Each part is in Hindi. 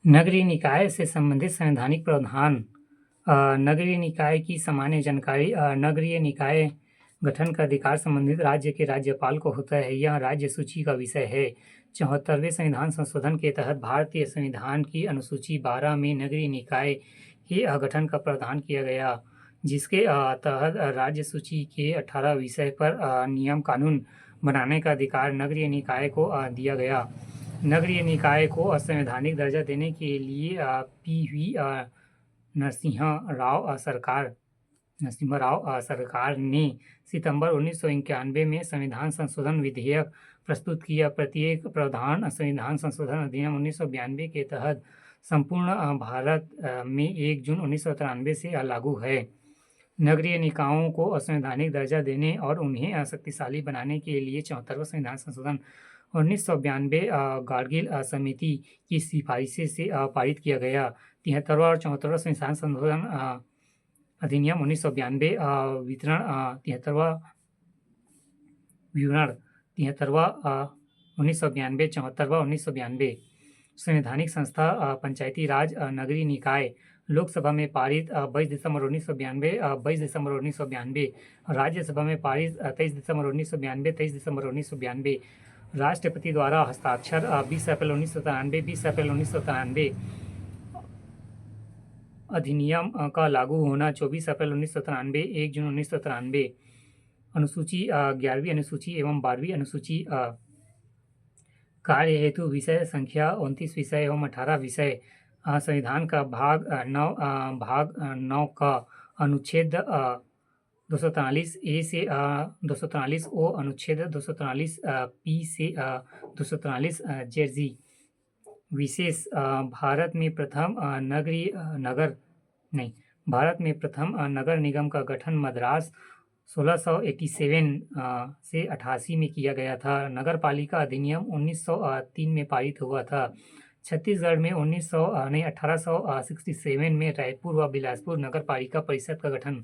नगरीय निकाय से संबंधित संवैधानिक प्रावधान। नगरीय निकाय की सामान्य जानकारी। नगरीय निकाय गठन का अधिकार संबंधित राज्य के राज्यपाल को होता है। यह राज्य सूची का विषय है। 74वें संविधान संशोधन के तहत भारतीय संविधान की अनुसूची 12 में नगरीय निकाय के गठन का प्रावधान किया गया, जिसके तहत राज्य सूची के 18 विषय पर नियम कानून बनाने का अधिकार नगरीय निकाय को दिया गया। नगरीय निकाय को संवैधानिक दर्जा देने के लिए पी.वी. नरसिम्हा राव सरकार ने सितंबर 1991 में संविधान संशोधन विधेयक प्रस्तुत किया। प्रत्येक प्रावधान संविधान संशोधन अधिनियम 1992 के तहत संपूर्ण भारत में 1 जून 1993 से लागू है। नगरीय निकायों को असंवैधानिक दर्जा देने और उन्हें शक्तिशाली बनाने के लिए 74वां संविधान संशोधन 1992 गाडगिल समिति की सिफारिशों से पारित किया गया। 73वां और 74वां संविधान संशोधन अधिनियम 1992 विवरण 73वां 1992 74वां 1992। संवैधानिक संस्था पंचायती राज नगरीय निकाय लोकसभा में पारित 22 दिसंबर 1992, राज्यसभा में पारित 23 दिसंबर 1992, 23 दिसंबर 1992। राष्ट्रपति द्वारा हस्ताक्षर 20 अप्रैल 1993, 20 अप्रैल 1993। अधिनियम का लागू होना 24 अप्रैल 1993, 1 जून 1993। अनुसूची 11वीं अनुसूची एवं 12वीं अनुसूची। कार्य हेतु विषय संख्या 29 विषय एवं 18 विषय। संविधान का भाग 9 का अनुच्छेद 243 ए से 243 ओ, अनुच्छेद 243 पी से 243 जेर। विशेष भारत में प्रथम नगर निगम का गठन मद्रास 1687 से 88 में किया गया था। नगर पालिका अधिनियम 1903 में पारित हुआ था। छत्तीसगढ़ में 1867 में रायपुर व बिलासपुर नगर पालिका परिषद का गठन।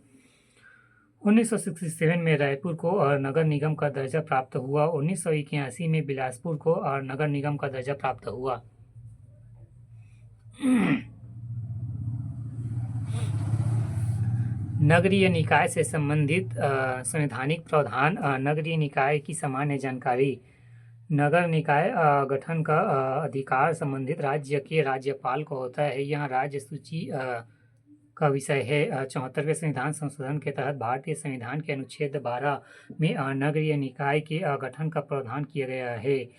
1967 में रायपुर को नगर निगम का दर्जा प्राप्त हुआ। 1981 में बिलासपुर को नगर निगम का दर्जा प्राप्त हुआ। नगरीय निकाय से संबंधित संवैधानिक प्रावधान। नगरीय निकाय की सामान्य जानकारी। नगर निकाय गठन का अधिकार संबंधित राज्य के राज्यपाल को होता है। यह राज्य सूची का विषय है। 74वें संविधान संशोधन के तहत भारतीय संविधान के अनुच्छेद 12 में नगरीय निकाय के गठन का प्रावधान किया गया है,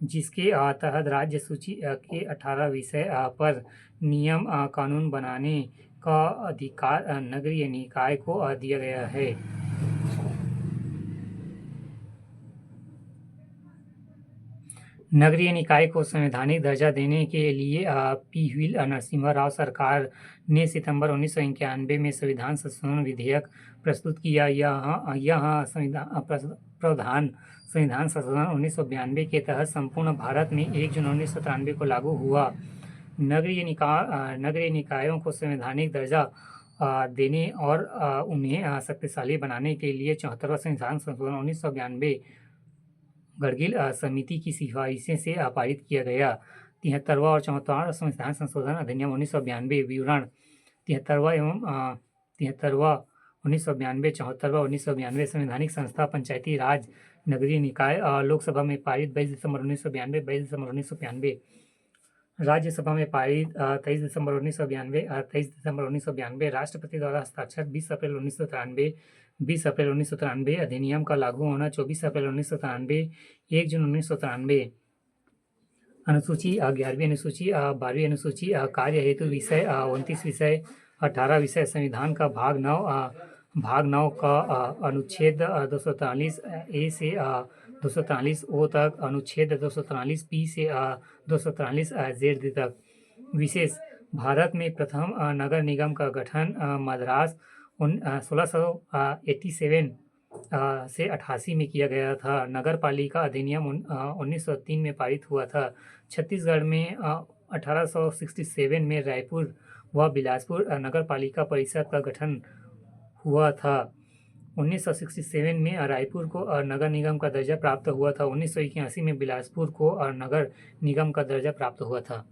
जिसके तहत राज्य सूची के 18 विषय पर नियम कानून बनाने का अधिकार नगरीय निकाय को दिया गया है। नगरीय निकाय को संवैधानिक दर्जा देने के लिए पी.वी. नरसिम्हा राव सरकार ने सितंबर 1991 में संविधान संशोधन विधेयक प्रस्तुत किया। यह प्रावधान संविधान संशोधन 1992 के तहत संपूर्ण भारत में 1 जून 1993 को लागू हुआ। नगरीय निकायों को संवैधानिक दर्जा देने और उन्हें शक्तिशाली बनाने के लिए 74वां संविधान संशोधन 1992 गाडगिल समिति की सिफारिशों से पारित किया गया। 73वां और 74वां संविधान संशोधन अधिनियम 1992 विवरण 73वां 1992, 74वां 1992। संवैधानिक संस्था पंचायती राज नगरीय निकाय लोकसभा में पारित 22 दिसंबर 1992, 22 दिसंबर 1992। राज्यसभा में पारित 23 दिसंबर 1992, 23 दिसंबर 1992। राष्ट्रपति द्वारा हस्ताक्षर 20 अप्रैल 1993, 20 अप्रैल 1993। अधिनियम का लागू होना 24 अप्रैल 1993, 1 जून 1993। अनुसूची 11वीं अनुसूची 12वीं अनुसूची। कार्य हेतु विषय 29 विषय, 18 विषय। संविधान का भाग 9 का अनुच्छेद 243 ए से 243 ओ तक, अनुच्छेद 243 पी से 243 जेड तक। विशेष भारत में प्रथम नगर निगम का गठन मद्रास 1687 से 88 में किया गया था। नगर पालिका अधिनियम 1903 में पारित हुआ था। छत्तीसगढ़ में 1867 में रायपुर व बिलासपुर नगर पालिका परिषद का गठन हुआ था। 1967 में रायपुर को नगर निगम का दर्जा प्राप्त हुआ था। 1981 में बिलासपुर को नगर निगम का दर्जा प्राप्त हुआ था।